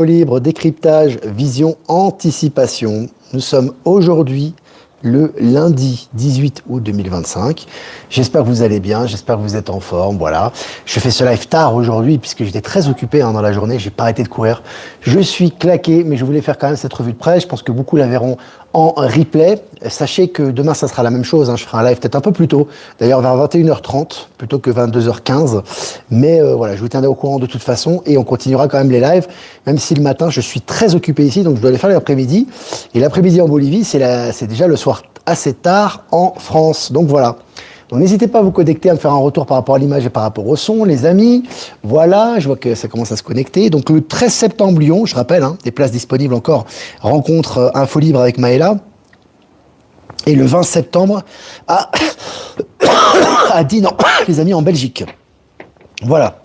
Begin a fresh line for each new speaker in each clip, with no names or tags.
Libre, décryptage, vision, anticipation. Nous sommes aujourd'hui le lundi 18 août 2025. J'espère que vous allez bien, j'espère que vous êtes en forme, voilà. Je fais ce live tard aujourd'hui puisque j'étais très occupé dans la journée, j'ai pas arrêté de courir. Je suis claqué, mais je voulais faire quand même cette revue de presse. Je pense que beaucoup la verront en replay. Sachez que demain, ça sera la même chose. Je ferai un live peut-être un peu plus tôt, d'ailleurs vers 21h30 plutôt que 22h15. Mais voilà, je vous tiendrai au courant de toute façon et on continuera quand même les lives, même si le matin, je suis très occupé ici, donc je dois les faire l'après-midi. Et l'après-midi en Bolivie, c'est déjà le soir assez tard en France. Donc voilà. Donc n'hésitez pas à vous connecter, à me faire un retour par rapport à l'image et par rapport au son, les amis. Voilà, je vois que ça commence à se connecter. Donc le 13 septembre, Lyon, je rappelle, des places disponibles encore, rencontre Info Libre avec Maëla. Et le 20 septembre, à Dinan, les amis, en Belgique. Voilà.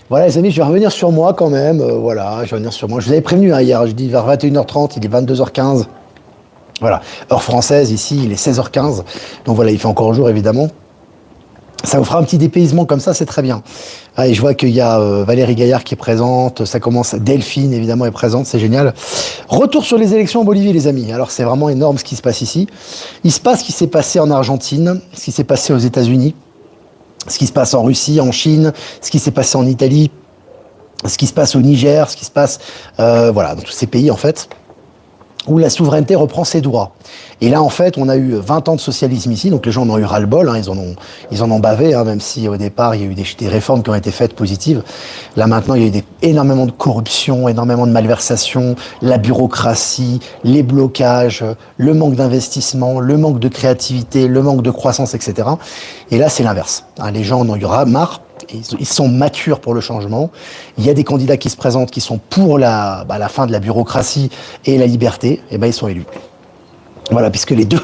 Voilà les amis, je vais revenir sur moi quand même. Voilà, je vais revenir sur moi. Je vous avais prévenu hier, je dis vers 21h30, il est 22h15. Voilà, heure française, ici, il est 16h15. Donc voilà, il fait encore jour, évidemment. Ça vous fera un petit dépaysement comme ça, c'est très bien. Et je vois qu'il y a Valérie Gaillard qui est présente, ça commence, Delphine, évidemment, est présente, c'est génial. Retour sur les élections en Bolivie, les amis. Alors, c'est vraiment énorme ce qui se passe ici. Il se passe ce qui s'est passé en Argentine, ce qui s'est passé aux États-Unis, ce qui se passe en Russie, en Chine, ce qui s'est passé en Italie, ce qui se passe au Niger, ce qui se passe, voilà, dans tous ces pays, en fait, où la souveraineté reprend ses droits. Et là, en fait, on a eu 20 ans de socialisme ici, donc les gens en ont eu ras-le-bol, ils en ont bavé, même si au départ, il y a eu des réformes qui ont été faites positives. Là, maintenant, il y a eu énormément de corruption, énormément de malversation, la bureaucratie, les blocages, le manque d'investissement, le manque de créativité, le manque de croissance, etc. Et là, c'est l'inverse. Les gens en ont eu marre. Ils sont matures pour le changement. Il y a des candidats qui se présentent qui sont pour la fin de la bureaucratie et la liberté. Et ils sont élus. Voilà, puisque les deux...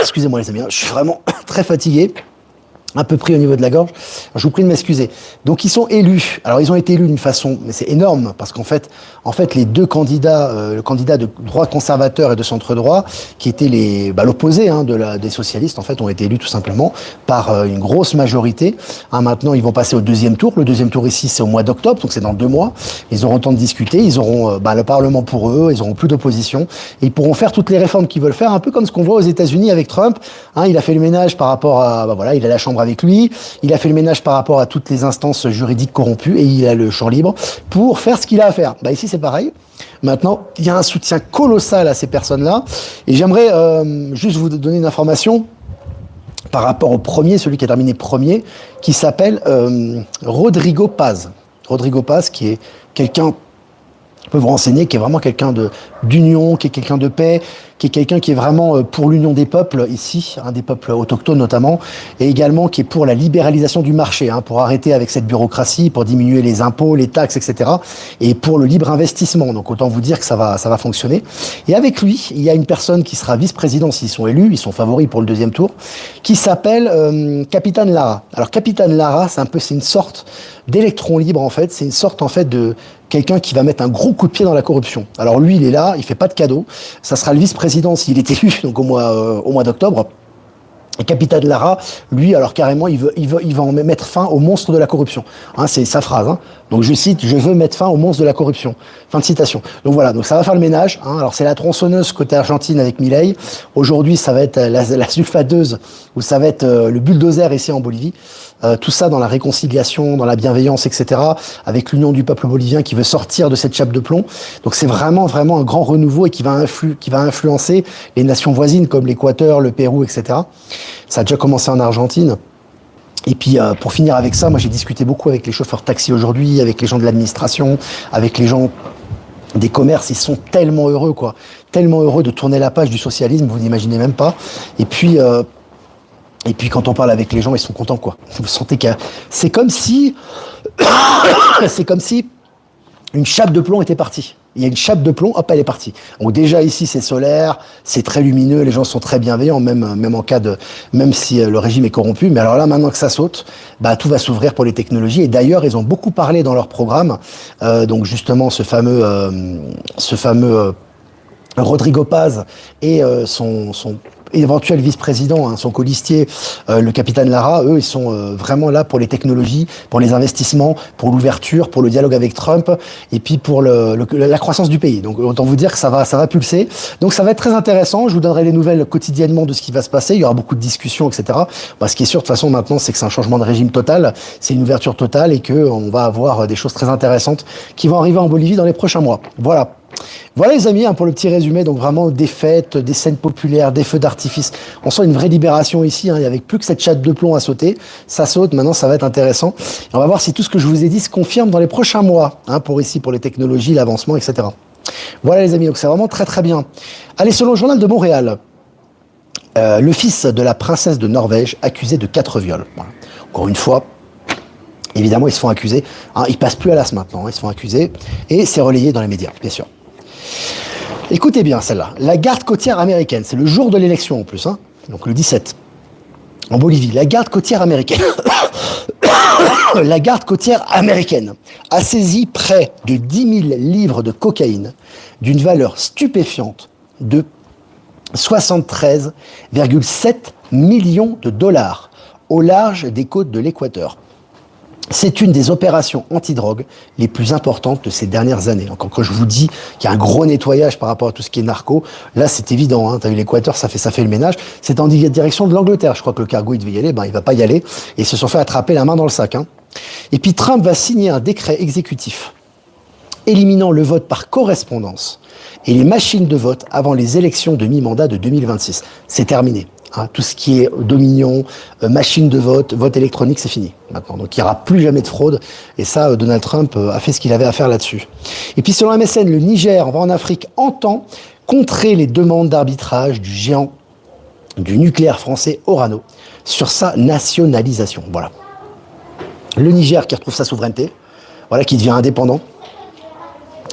Excusez-moi les amis, je suis vraiment très fatigué. Un peu pris au niveau de la gorge. Je vous prie de m'excuser. Donc ils sont élus. Alors ils ont été élus d'une façon, mais c'est énorme parce qu'en fait les deux candidats, le candidat de droite conservateur et de centre droit, qui étaient l'opposé des socialistes, en fait, ont été élus tout simplement par une grosse majorité. Maintenant ils vont passer au deuxième tour. Le deuxième tour ici c'est au mois d'octobre, donc c'est dans 2 mois. Ils auront le temps de discuter. Ils auront le Parlement pour eux. Ils auront plus d'opposition. Et ils pourront faire toutes les réformes qu'ils veulent faire, un peu comme ce qu'on voit aux États-Unis avec Trump. Il a fait le ménage par rapport à il a la Chambre avec lui, il a fait le ménage par rapport à toutes les instances juridiques corrompues et il a le champ libre pour faire ce qu'il a à faire. Ici c'est pareil. Maintenant, il y a un soutien colossal à ces personnes-là et j'aimerais juste vous donner une information par rapport au premier, celui qui a terminé premier, qui s'appelle Rodrigo Paz. Rodrigo Paz, qui est quelqu'un, je peux vous renseigner, qui est vraiment quelqu'un d'union, qui est quelqu'un de paix, qui est quelqu'un qui est vraiment pour l'union des peuples ici, des peuples autochtones notamment, et également qui est pour la libéralisation du marché, pour arrêter avec cette bureaucratie, pour diminuer les impôts, les taxes, etc. et pour le libre investissement. Donc autant vous dire que ça va fonctionner. Et avec lui, il y a une personne qui sera vice-président s'ils sont élus, ils sont favoris pour le deuxième tour, qui s'appelle Capitaine Lara. Alors Capitaine Lara, c'est une sorte d'électron libre en fait, c'est une sorte en fait de quelqu'un qui va mettre un gros coup de pied dans la corruption. Alors lui, il est là, il fait pas de cadeaux. Ça sera le vice-président s'il est élu, donc au mois d'octobre. Et Capitaine Lara, lui, alors carrément, il va en mettre fin au monstre de la corruption. C'est sa phrase. Donc je cite, je veux mettre fin au monstre de la corruption. Fin de citation. Donc voilà, donc ça va faire le ménage. Alors c'est la tronçonneuse côté Argentine avec Milei. Aujourd'hui, ça va être la sulfateuse ou ça va être le bulldozer ici en Bolivie. Tout ça dans la réconciliation, dans la bienveillance, etc. Avec l'union du peuple bolivien qui veut sortir de cette chape de plomb. Donc c'est vraiment un grand renouveau et qui va influencer les nations voisines comme l'Équateur, le Pérou, etc. Ça a déjà commencé en Argentine. Et puis pour finir avec ça, moi j'ai discuté beaucoup avec les chauffeurs taxi aujourd'hui, avec les gens de l'administration, avec les gens des commerces. Ils sont tellement heureux, tellement heureux de tourner la page du socialisme, vous n'imaginez même pas. Et puis quand on parle avec les gens, ils sont contents, Vous sentez que c'est comme si une chape de plomb était partie. Il y a une chape de plomb, hop, elle est partie. Donc déjà ici, c'est solaire, c'est très lumineux, les gens sont très bienveillants, même si le régime est corrompu. Mais alors là, maintenant que ça saute, tout va s'ouvrir pour les technologies. Et d'ailleurs, ils ont beaucoup parlé dans leur programme, donc justement ce fameux Rodrigo Paz et son éventuel vice-président, hein, son colistier, le capitaine Lara, eux, ils sont vraiment là pour les technologies, pour les investissements, pour l'ouverture, pour le dialogue avec Trump, et puis pour la croissance du pays. Donc autant vous dire que ça va pulser. Donc ça va être très intéressant. Je vous donnerai les nouvelles quotidiennement de ce qui va se passer. Il y aura beaucoup de discussions, etc. Bah, ce qui est sûr de toute façon maintenant, c'est que c'est un changement de régime total, c'est une ouverture totale, et que on va avoir des choses très intéressantes qui vont arriver en Bolivie dans les prochains mois. Voilà. Voilà les amis, hein, pour le petit résumé, donc vraiment des fêtes, des scènes populaires, des feux d'artifice. On sent une vraie libération ici, hein, il n'y avait plus que cette chatte de plomb à sauter. Ça saute, maintenant ça va être intéressant. Et on va voir si tout ce que je vous ai dit se confirme dans les prochains mois, hein, pour ici, pour les technologies, l'avancement, etc. Voilà les amis, donc c'est vraiment très très bien. Allez, selon le journal de Montréal, le fils de la princesse de Norvège accusé de 4 viols. Voilà. Encore une fois, évidemment, ils se font accuser. Hein, ils passent plus à l'as maintenant, hein, ils se font accuser. Et c'est relayé dans les médias, bien sûr. Écoutez bien celle-là. La garde côtière américaine, c'est le jour de l'élection en plus, hein, donc le 17, en Bolivie. La garde côtière américaine, la garde côtière américaine a saisi près de 10 000 livres de cocaïne d'une valeur stupéfiante de 73,7 millions de dollars au large des côtes de l'Équateur. C'est une des opérations antidrogue les plus importantes de ces dernières années. Encore quand je vous dis qu'il y a un gros nettoyage par rapport à tout ce qui est narco, là c'est évident, hein, t'as vu l'Équateur, ça fait le ménage. C'est en direction de l'Angleterre, je crois que le cargo il devait y aller, ben il va pas y aller, et ils se sont fait attraper la main dans le sac. Hein. Et puis Trump va signer un décret exécutif éliminant le vote par correspondance et les machines de vote avant les élections de mi-mandat de 2026. C'est terminé. Hein, tout ce qui est dominion, machine de vote, vote électronique, c'est fini maintenant. Donc il n'y aura plus jamais de fraude. Et ça, Donald Trump a fait ce qu'il avait à faire là-dessus. Et puis selon MSN, le Niger, on va en Afrique, entend contrer les demandes d'arbitrage du géant du nucléaire français Orano sur sa nationalisation. Voilà. Le Niger qui retrouve sa souveraineté, voilà, qui devient indépendant.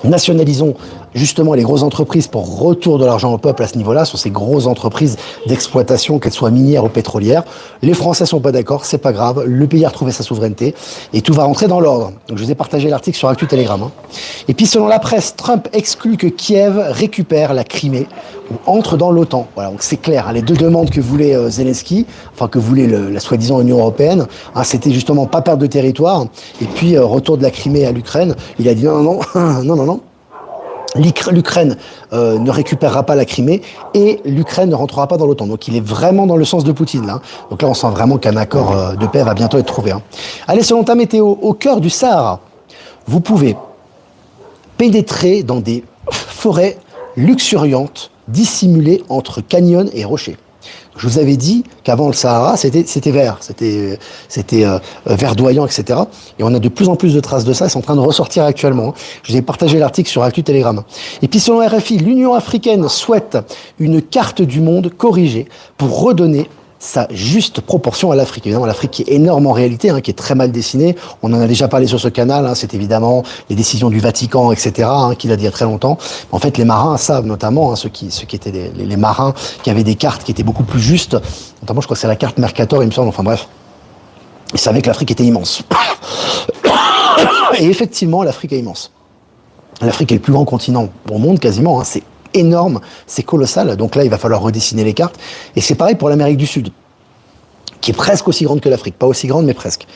Nationalisons justement les grosses entreprises pour retour de l'argent au peuple à ce niveau-là, sur ces grosses entreprises d'exploitation, qu'elles soient minières ou pétrolières. Les Français sont pas d'accord, c'est pas grave, le pays a retrouvé sa souveraineté et tout va rentrer dans l'ordre. Donc je vous ai partagé l'article sur Actu Telegram. Hein. Et puis selon la presse, Trump exclut que Kiev récupère la Crimée ou entre dans l'OTAN. Voilà, donc c'est clair, hein, les deux demandes que voulait Zelensky, enfin que voulait la soi-disant Union européenne, hein, c'était justement pas perdre de territoire et puis retour de la Crimée à l'Ukraine. Il a dit non, non, non, non, non, non. L'Ukraine ne récupérera pas la Crimée et l'Ukraine ne rentrera pas dans l'OTAN. Donc il est vraiment dans le sens de Poutine là. Donc là on sent vraiment qu'un accord de paix va bientôt être trouvé. Hein. Allez, selon ta météo, au cœur du Sahara, vous pouvez pénétrer dans des forêts luxuriantes dissimulées entre canyons et rochers. Je vous avais dit qu'avant le Sahara, c'était vert, c'était verdoyant, etc. Et on a de plus en plus de traces de ça, c'est en train de ressortir actuellement. Je vous ai partagé l'article sur Actu Telegram. Et puis selon RFI, l'Union africaine souhaite une carte du monde corrigée pour redonner sa juste proportion à l'Afrique. Évidemment, l'Afrique qui est énorme en réalité, hein, qui est très mal dessinée. On en a déjà parlé sur ce canal, hein, c'est évidemment les décisions du Vatican, etc., hein, qu'il a dit il y a très longtemps. En fait, les marins savent, notamment, hein, ceux qui étaient les marins, qui avaient des cartes qui étaient beaucoup plus justes, notamment, je crois que c'est la carte Mercator, il me semble, enfin bref. Ils savaient que l'Afrique était immense. Et effectivement, l'Afrique est immense. L'Afrique est le plus grand continent au monde, quasiment, hein, c'est énorme, c'est colossal, donc là il va falloir redessiner les cartes, et c'est pareil pour l'Amérique du Sud, qui est presque aussi grande que l'Afrique, pas aussi grande mais presque.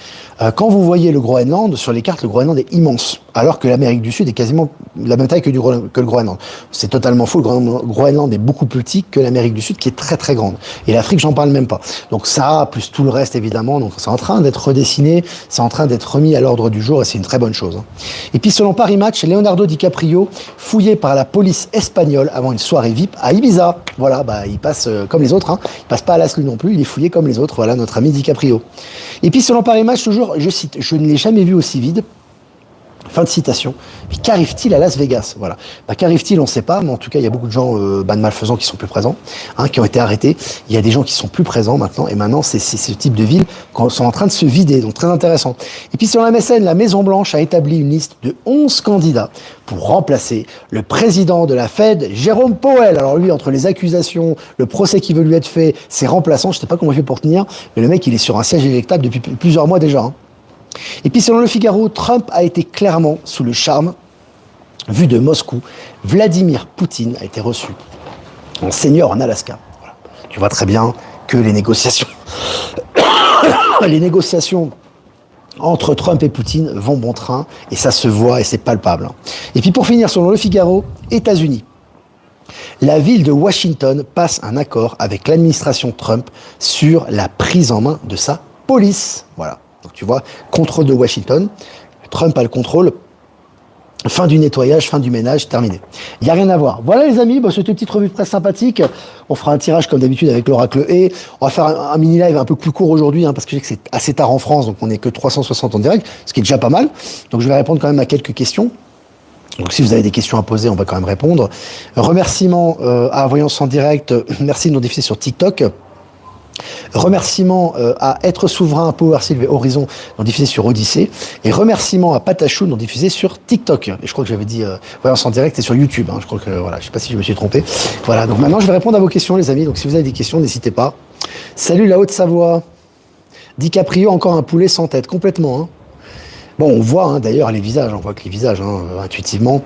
Quand vous voyez le Groenland, sur les cartes, le Groenland est immense, alors que l'Amérique du Sud est quasiment la même taille que le Groenland. C'est totalement faux, le Groenland est beaucoup plus petit que l'Amérique du Sud, qui est très très grande. Et l'Afrique, j'en parle même pas. Donc ça, plus tout le reste évidemment, donc c'est en train d'être redessiné, c'est en train d'être remis à l'ordre du jour, et c'est une très bonne chose. Et puis selon Paris Match, Leonardo DiCaprio, fouillé par la police espagnole avant une soirée VIP à Ibiza. Voilà, bah il passe comme les autres, hein. Il passe pas à l'Aslu non plus, il est fouillé comme les autres, voilà notre ami DiCaprio. Et puis selon Paris Match, toujours, je cite, je ne l'ai jamais vu aussi vide. Fin de citation. Mais qu'arrive-t-il à Las Vegas? Voilà. Bah, qu'arrive-t-il? On ne sait pas, mais en tout cas, il y a beaucoup de gens de malfaisants qui sont plus présents, hein, qui ont été arrêtés. Il y a des gens qui sont plus présents maintenant, et maintenant, c'est ce type de villes qui sont en train de se vider, donc très intéressant. Et puis sur la MSN, la Maison-Blanche a établi une liste de 11 candidats pour remplacer le président de la Fed, Jérôme Powell. Alors lui, entre les accusations, le procès qui veut lui être fait, ses remplaçants, je ne sais pas comment il fait pour tenir, mais le mec, il est sur un siège éjectable depuis plusieurs mois déjà. Hein. Et puis selon le Figaro, Trump a été clairement sous le charme vu de Moscou. Vladimir Poutine a été reçu en seigneur en Alaska. Voilà. Tu vois très bien que les négociations entre Trump et Poutine vont bon train, et ça se voit et c'est palpable. Et puis pour finir, selon Le Figaro, États-Unis. La ville de Washington passe un accord avec l'administration Trump sur la prise en main de sa police. Voilà. Donc tu vois, contrôle de Washington, Trump a le contrôle. Fin du nettoyage, fin du ménage, terminé. Il n'y a rien à voir. Voilà les amis, c'était une petite revue de presse sympathique. On fera un tirage comme d'habitude avec l'Oracle E. On va faire un mini live un peu plus court aujourd'hui, parce que je sais que c'est assez tard en France, donc on n'est que 360 en direct, ce qui est déjà pas mal. Donc je vais répondre quand même à quelques questions. Donc si vous avez des questions à poser, on va quand même répondre. Remerciements à Voyance en direct, merci de nous diffuser sur TikTok. Remerciements à Être Souverain, Power Sylve et Horizon, non diffusé sur Odyssée. Et remerciements à Patachou, non diffusé sur TikTok. Et je crois que j'avais dit Voyance en direct, c'est sur YouTube. Je crois que voilà, je sais pas si je me suis trompé. Voilà, donc maintenant je vais répondre à vos questions, les amis. Donc si vous avez des questions, n'hésitez pas. Salut la Haute-Savoie. DiCaprio, encore un poulet sans tête, complètement. Bon, on voit d'ailleurs les visages, on voit que les visages, intuitivement,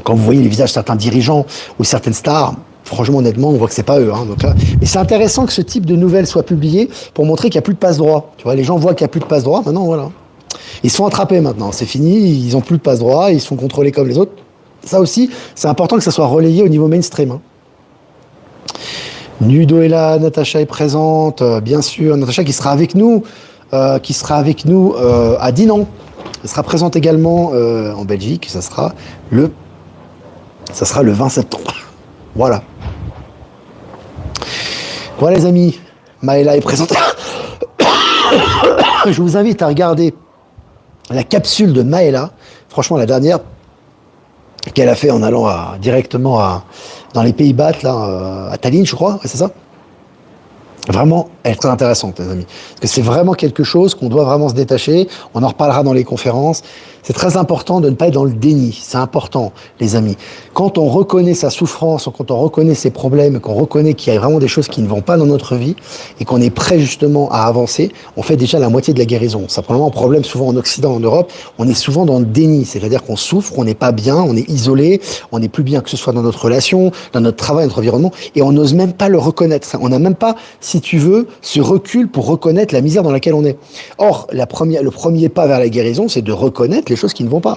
quand vous voyez les visages de certains dirigeants ou certaines stars, franchement, honnêtement, on voit que c'est pas eux. Donc là, et c'est intéressant que ce type de nouvelles soit publié pour montrer qu'il n'y a plus de passe-droit. Tu vois, les gens voient qu'il n'y a plus de passe-droit. Maintenant, voilà. Ils se font attraper maintenant. C'est fini. Ils n'ont plus de passe-droit. Ils sont contrôlés comme les autres. Ça aussi, c'est important que ça soit relayé au niveau mainstream. Nudo est là. Natacha est présente. Bien sûr. Natacha qui sera avec nous. À Dinan. Elle sera présente également en Belgique. Ça sera le 20 septembre. Voilà. Voilà les amis, Maëla est présente. Je vous invite à regarder la capsule de Maëla, franchement la dernière qu'elle a fait en allant directement dans les Pays-Bas, à Tallinn je crois, ouais, c'est ça. Vraiment, elle est très intéressante les amis, parce que c'est vraiment quelque chose qu'on doit vraiment se détacher, on en reparlera dans les conférences. C'est très important de ne pas être dans le déni. C'est important, les amis. Quand on reconnaît sa souffrance, quand on reconnaît ses problèmes, qu'on reconnaît qu'il y a vraiment des choses qui ne vont pas dans notre vie et qu'on est prêt justement à avancer, on fait déjà la moitié de la guérison. Simplement, un problème souvent en Occident, en Europe, on est souvent dans le déni. C'est-à-dire qu'on souffre, on n'est pas bien, on est isolé, on n'est plus bien que ce soit dans notre relation, dans notre travail, notre environnement, et on n'ose même pas le reconnaître. On n'a même pas, si tu veux, ce recul pour reconnaître la misère dans laquelle on est. Or, le premier pas vers la guérison, c'est de reconnaître les choses qui ne vont pas,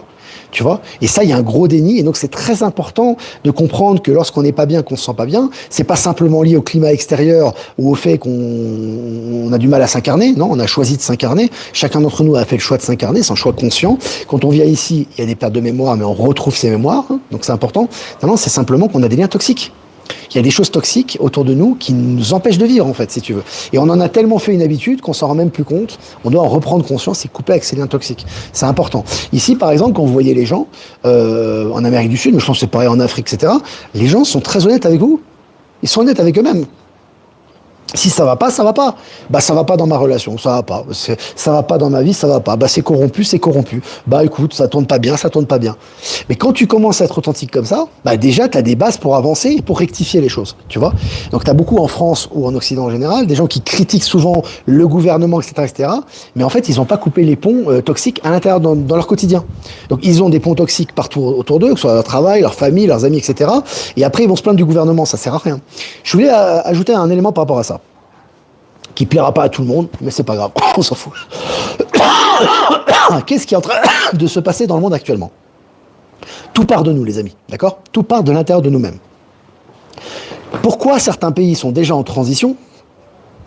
tu vois. Et ça, il y a un gros déni, et donc c'est très important de comprendre que lorsqu'on n'est pas bien, qu'on se sent pas bien, c'est pas simplement lié au climat extérieur ou au fait qu'on a du mal à s'incarner. Non, on a choisi de s'incarner. Chacun d'entre nous a fait le choix de s'incarner, c'est un choix conscient. Quand on vient ici, il y a des pertes de mémoire, mais on retrouve ses mémoires, donc c'est important. Non, c'est simplement qu'on a des liens toxiques. Il y a des choses toxiques autour de nous qui nous empêchent de vivre, en fait, si tu veux. Et on en a tellement fait une habitude qu'on s'en rend même plus compte. On doit en reprendre conscience et couper avec ces liens toxiques. C'est important. Ici, par exemple, quand vous voyez les gens, en Amérique du Sud, mais je pense que c'est pareil en Afrique, etc., les gens sont très honnêtes avec vous. Ils sont honnêtes avec eux-mêmes. Si ça va pas, ça va pas. Bah, ça va pas dans ma relation, ça va pas. Ça va pas dans ma vie, ça va pas. Bah, c'est corrompu, c'est corrompu. Bah, écoute, ça tourne pas bien, ça tourne pas bien. Mais quand tu commences à être authentique comme ça, bah, déjà, tu as des bases pour avancer et pour rectifier les choses, tu vois. Donc, tu as beaucoup en France ou en Occident en général, des gens qui critiquent souvent le gouvernement, etc., etc. Mais en fait, ils ont pas coupé les ponts toxiques à l'intérieur dans leur quotidien. Donc, ils ont des ponts toxiques partout autour d'eux, que ce soit leur travail, leur famille, leurs amis, etc. Et après, ils vont se plaindre du gouvernement, ça sert à rien. Je voulais ajouter un élément par rapport à ça, qui plaira pas à tout le monde, mais c'est pas grave, on s'en fout. Qu'est-ce qui est en train de se passer dans le monde actuellement? Tout part de nous, les amis, d'accord? Tout part de l'intérieur de nous-mêmes. Pourquoi certains pays sont déjà en transition,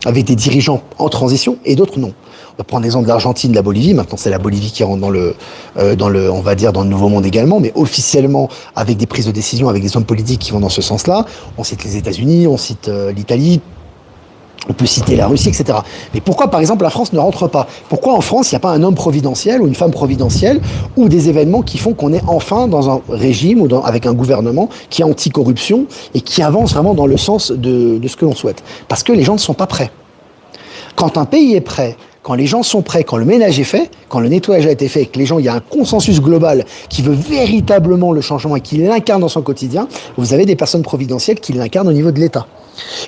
avec des dirigeants en transition, et d'autres non? On va prendre l'exemple de l'Argentine, de la Bolivie. Maintenant, c'est la Bolivie qui rentre on va dire, dans le nouveau monde également, mais officiellement avec des prises de décision, avec des hommes politiques qui vont dans ce sens-là. On cite les États-Unis, on cite l'Italie. On peut citer la Russie, etc. Mais pourquoi, par exemple, la France ne rentre pas? Pourquoi en France, il n'y a pas un homme providentiel ou une femme providentielle ou des événements qui font qu'on est enfin dans un régime ou avec un gouvernement qui est anti-corruption et qui avance vraiment dans le sens de ce que l'on souhaite? Parce que les gens ne sont pas prêts. Quand un pays est prêt, quand les gens sont prêts, quand le ménage est fait, quand le nettoyage a été fait, et que les gens, il y a un consensus global qui veut véritablement le changement et qui l'incarne dans son quotidien, vous avez des personnes providentielles qui l'incarnent au niveau de l'État.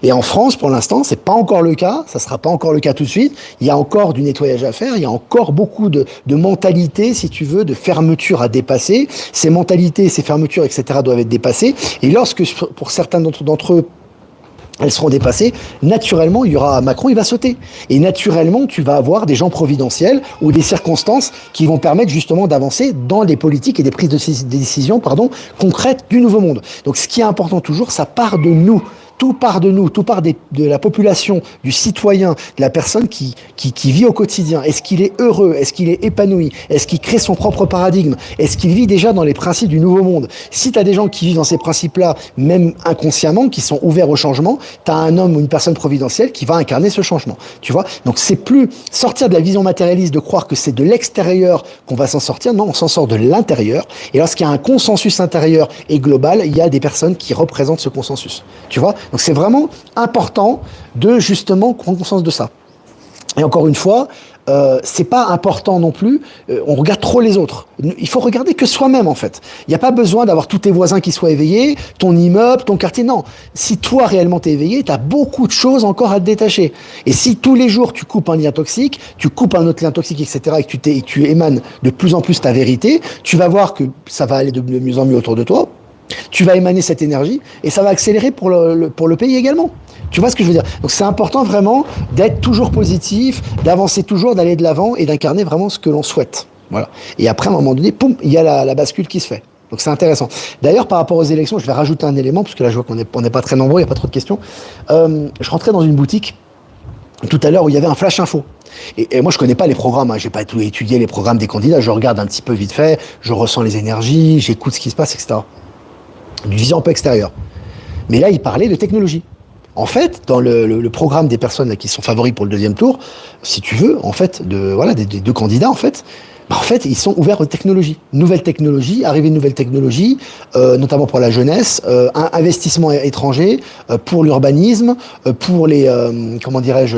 Et en France, pour l'instant, c'est pas encore le cas, ça sera pas encore le cas tout de suite. Il y a encore du nettoyage à faire, il y a encore beaucoup de mentalités, si tu veux, de fermeture à dépasser. Ces mentalités, ces fermetures, etc. doivent être dépassées. Et lorsque, pour certains d'entre eux, elles seront dépassées, naturellement, il y aura Macron, il va sauter. Et naturellement, tu vas avoir des gens providentiels ou des circonstances qui vont permettre justement d'avancer dans des politiques et des prises de décisions, concrètes du nouveau monde. Donc, ce qui est important toujours, ça part de nous. Tout part de nous, tout part de la population, du citoyen, de la personne qui vit au quotidien. Est-ce qu'il est heureux? Est-ce qu'il est épanoui? Est-ce qu'il crée son propre paradigme? Est-ce qu'il vit déjà dans les principes du nouveau monde? Si tu as des gens qui vivent dans ces principes-là, même inconsciemment, qui sont ouverts au changement, tu as un homme ou une personne providentielle qui va incarner ce changement. Tu vois? Donc c'est plus sortir de la vision matérialiste, de croire que c'est de l'extérieur qu'on va s'en sortir. Non, on s'en sort de l'intérieur. Et lorsqu'il y a un consensus intérieur et global, il y a des personnes qui représentent ce consensus. Tu vois? Donc c'est vraiment important de justement prendre conscience de ça. Et encore une fois, c'est pas important non plus, on regarde trop les autres. Il faut regarder que soi-même en fait. Il n'y a pas besoin d'avoir tous tes voisins qui soient éveillés, ton immeuble, ton quartier, non. Si toi réellement t'es éveillé, t'as beaucoup de choses encore à te détacher. Et si tous les jours tu coupes un lien toxique, tu coupes un autre lien toxique, etc., et que tu émanes de plus en plus ta vérité, tu vas voir que ça va aller de mieux en mieux autour de toi. Tu vas émaner cette énergie et ça va accélérer pour le pays également. Tu vois ce que je veux dire? Donc c'est important vraiment d'être toujours positif, d'avancer toujours, d'aller de l'avant et d'incarner vraiment ce que l'on souhaite. Voilà. Et après, à un moment donné, poum, il y a la bascule qui se fait. Donc c'est intéressant. D'ailleurs, par rapport aux élections, je vais rajouter un élément, parce que là je vois qu'on n'est pas très nombreux, il n'y a pas trop de questions. Je rentrais dans une boutique tout à l'heure où il y avait un flash info. Et moi, je connais pas les programmes, hein. J'ai pas tout étudié les programmes des candidats, je regarde un petit peu vite fait, je ressens les énergies, j'écoute ce qui se passe, etc. Une vision un peu extérieure. Mais là, il parlait de technologie. En fait, dans le programme des personnes là, qui sont favoris pour le deuxième tour, si tu veux, en fait, des deux candidats, en fait, ils sont ouverts aux technologies. Nouvelles technologies, arrivée de nouvelles technologies, notamment pour la jeunesse, investissement étranger, pour l'urbanisme, pour les,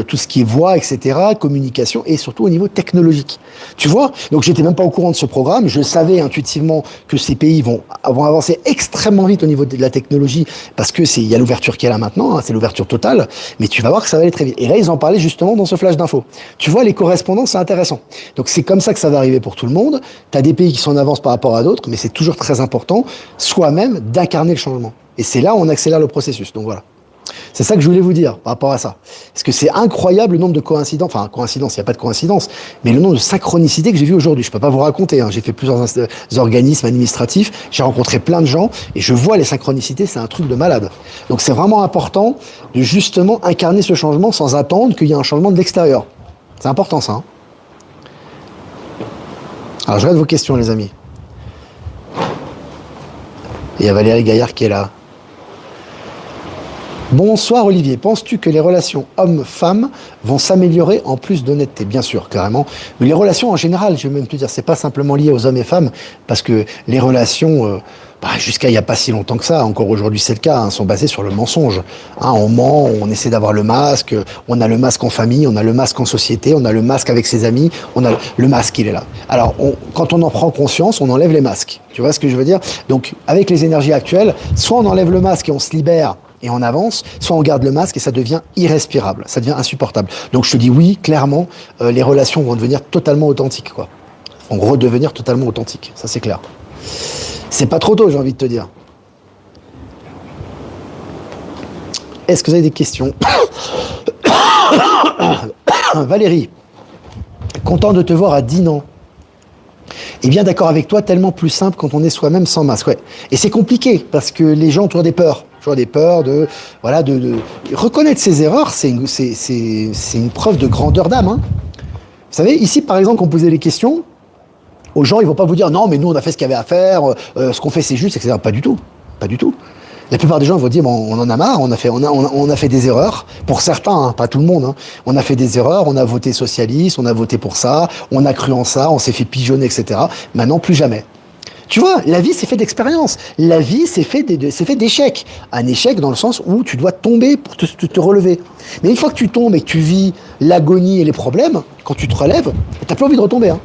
tout ce qui est voix, etc., communication, et surtout au niveau technologique. Tu vois? Donc j'étais même pas au courant de ce programme, je savais intuitivement que ces pays vont avancer extrêmement vite au niveau de la technologie, parce que il y a l'ouverture qui est là maintenant, hein, c'est l'ouverture totale, mais tu vas voir que ça va aller très vite. Et là, ils en parlaient justement dans ce flash d'infos. Tu vois, les correspondances, c'est intéressant. Donc c'est comme ça que ça va arriver pour tout le monde. Tu as des pays qui sont en avance par rapport à d'autres, mais c'est toujours très important, soi-même, d'incarner le changement. Et c'est là où on accélère le processus. Donc voilà. C'est ça que je voulais vous dire par rapport à ça. Parce que c'est incroyable le nombre de coïncidences, enfin coïncidence, il n'y a pas de coïncidence, mais le nombre de synchronicités que j'ai vu aujourd'hui. Je ne peux pas vous raconter, hein. J'ai fait plusieurs organismes administratifs, j'ai rencontré plein de gens, et je vois les synchronicités, c'est un truc de malade. Donc c'est vraiment important de justement incarner ce changement sans attendre qu'il y ait un changement de l'extérieur. C'est important ça, hein. Alors je regarde vos questions les amis. Et il y a Valérie Gaillard qui est là. Bonsoir Olivier, penses-tu que les relations hommes-femmes vont s'améliorer en plus d'honnêteté? Bien sûr, carrément. Mais les relations en général, je vais même te dire, c'est pas simplement lié aux hommes et femmes, parce que les relations, jusqu'à il n'y a pas si longtemps que ça, encore aujourd'hui c'est le cas, hein, sont basées sur le mensonge. Hein, on ment, on essaie d'avoir le masque, on a le masque en famille, on a le masque en société, on a le masque avec ses amis, on a le masque, il est là. Alors, quand on en prend conscience, on enlève les masques. Tu vois ce que je veux dire? Donc, avec les énergies actuelles, soit on enlève le masque et on se libère, et on avance, soit on garde le masque et ça devient irrespirable, ça devient insupportable. Donc je te dis oui, clairement, les relations vont devenir totalement authentiques, quoi. Vont redevenir totalement authentiques, ça c'est clair. C'est pas trop tôt, j'ai envie de te dire. Est-ce que vous avez des questions? Valérie, content de te voir à Dinan. Et bien d'accord avec toi, tellement plus simple quand on est soi-même sans masque. Ouais. Et c'est compliqué parce que les gens ont toujours des peurs. Toujours des peurs de reconnaître ses erreurs, c'est une preuve de grandeur d'âme. Hein. Vous savez, ici par exemple, on posait les questions aux gens, ils vont pas vous dire non, mais nous on a fait ce qu'il y avait à faire, ce qu'on fait c'est juste, etc. Pas du tout, pas du tout. La plupart des gens vont dire bon, on en a marre, on a fait des erreurs. Pour certains, hein, pas tout le monde. Hein. On a fait des erreurs, on a voté socialiste, on a voté pour ça, on a cru en ça, on s'est fait pigeonner, etc. Maintenant, plus jamais. Tu vois, la vie, c'est fait d'expériences. La vie, c'est fait d'échecs. Un échec dans le sens où tu dois tomber pour te relever. Mais une fois que tu tombes et que tu vis l'agonie et les problèmes, quand tu te relèves, t'as plus envie de retomber. Hein.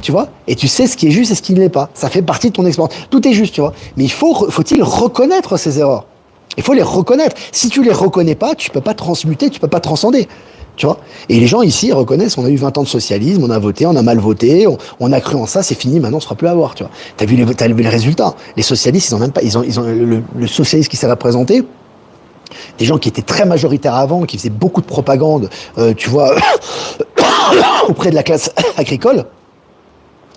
Tu vois? Et tu sais ce qui est juste et ce qui ne l'est pas. Ça fait partie de ton expérience. Tout est juste, tu vois. Mais faut-il reconnaître ces erreurs? Il faut les reconnaître. Si tu les reconnais pas, tu peux pas transmuter, tu peux pas transcender. Tu vois? Et les gens ici reconnaissent, on a eu 20 ans de socialisme, on a voté, on a mal voté, on a cru en ça, c'est fini, maintenant on ne sera plus à voir, tu vois. T'as vu les résultats. Les socialistes, ils ont même pas, le socialiste qui s'est représenté, Des gens qui étaient très majoritaires avant, qui faisaient beaucoup de propagande, tu vois, auprès de la classe agricole.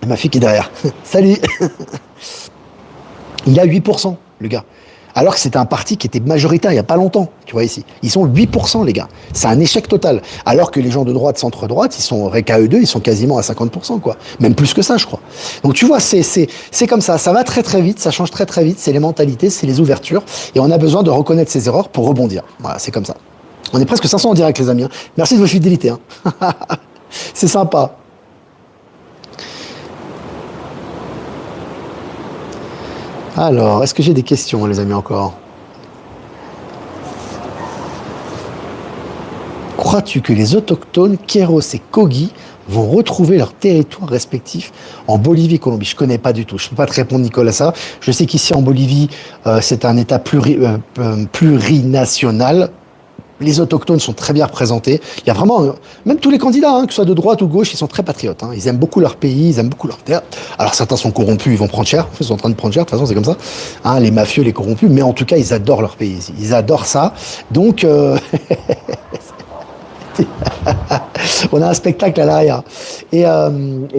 Et ma fille qui est derrière. Salut. Il a 8%, le gars. Alors que c'était un parti qui était majoritaire il n'y a pas longtemps, tu vois ici. Ils sont 8%, les gars. C'est un échec total. Alors que les gens de droite, centre-droite, ils sont, qu'à eux deux, ils sont quasiment à 50%, quoi. Même plus que ça, je crois. Donc tu vois, c'est comme ça. Ça va très très vite, ça change très très vite. C'est les mentalités, c'est les ouvertures. Et on a besoin de reconnaître ses erreurs pour rebondir. Voilà, c'est comme ça. On est presque 500 en direct, les amis. Hein. Merci de votre fidélité. Hein. C'est sympa. Alors, est-ce que j'ai des questions, les amis, encore? Crois-tu que les autochtones, Queros et Kogi, vont retrouver leur territoire respectif en Bolivie et Colombie? Je ne connais pas du tout. Je ne peux pas te répondre, Nicolas, à ça. Je sais qu'ici, en Bolivie, c'est un État plurinational. Les autochtones sont très bien représentés. Il y a vraiment, même tous les candidats, hein, que ce soit de droite ou gauche, ils sont très patriotes. Hein. Ils aiment beaucoup leur pays, ils aiment beaucoup leur terre. Alors certains sont corrompus, ils vont prendre cher. Ils sont en train de prendre cher, de toute façon c'est comme ça. Hein, les mafieux, les corrompus, mais en tout cas ils adorent leur pays. Ils adorent ça. Donc on a un spectacle à l'arrière. Et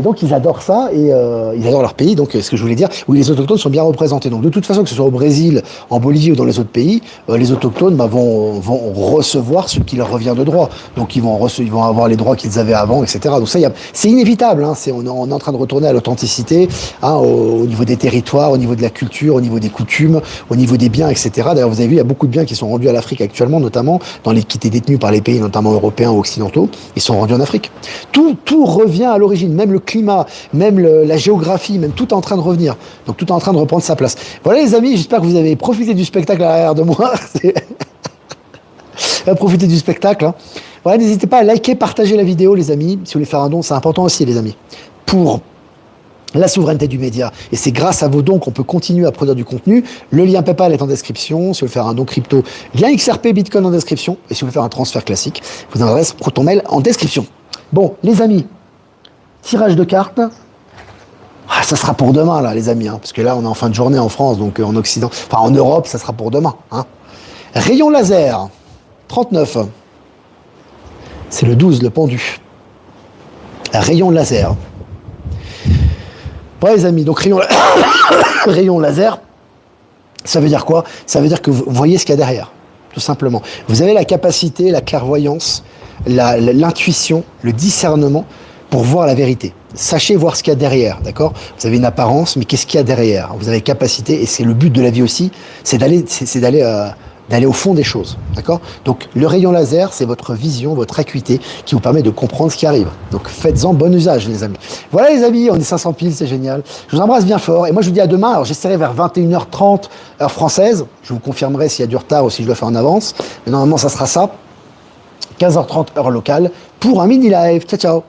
donc, ils adorent ça et ils adorent leur pays. Donc, ce que je voulais dire, oui, les autochtones sont bien représentés. Donc, de toute façon, que ce soit au Brésil, en Bolivie ou dans les autres pays, les autochtones vont recevoir ce qui leur revient de droit. Donc, ils vont avoir les droits qu'ils avaient avant, etc. Donc, ça, c'est inévitable. Hein. On est en train de retourner à l'authenticité, hein, au niveau des territoires, au niveau de la culture, au niveau des coutumes, au niveau des biens, etc. D'ailleurs, vous avez vu, il y a beaucoup de biens qui sont rendus à l'Afrique actuellement, notamment qui étaient détenus par les pays, notamment européens ou occidentaux. Ils sont rendus en Afrique. Tout revient à l'origine, même le climat, même la géographie, même tout est en train de revenir. Donc tout est en train de reprendre sa place. Voilà les amis, j'espère que vous avez profité du spectacle à l'arrière de moi. Profitez du spectacle. Hein. Voilà, n'hésitez pas à liker, partager la vidéo les amis. Si vous voulez faire un don, c'est important aussi les amis. Pour la souveraineté du média. Et c'est grâce à vos dons qu'on peut continuer à produire du contenu. Le lien PayPal est en description. Si vous voulez faire un don crypto, lien XRP Bitcoin en description. Et si vous voulez faire un transfert classique, vous avez l'adresse ProtonMail en description. Bon, les amis, tirage de cartes. Ah, ça sera pour demain, là, les amis. Hein, parce que là, on est en fin de journée en France, donc en Occident. Enfin, en Europe, ça sera pour demain. Hein. Rayon laser, 39. C'est le 12, le pendu. Rayon laser. Ouais, les amis, donc rayon laser, ça veut dire quoi? Ça veut dire que vous voyez ce qu'il y a derrière, tout simplement. Vous avez la capacité, la clairvoyance, l'intuition, le discernement pour voir la vérité. Sachez voir ce qu'il y a derrière, d'accord? Vous avez une apparence, mais qu'est-ce qu'il y a derrière? Vous avez capacité, et c'est le but de la vie aussi, c'est d'aller au fond des choses, d'accord? Donc le rayon laser, c'est votre vision, votre acuité qui vous permet de comprendre ce qui arrive. Donc faites-en bon usage, les amis. Voilà les amis, on est 500 piles, c'est génial. Je vous embrasse bien fort et moi je vous dis à demain. Alors j'essaierai vers 21h30 heure française. Je vous confirmerai s'il y a du retard ou si je dois faire en avance. Mais normalement ça sera ça. 15h30 heure locale pour un mini live. Ciao ciao.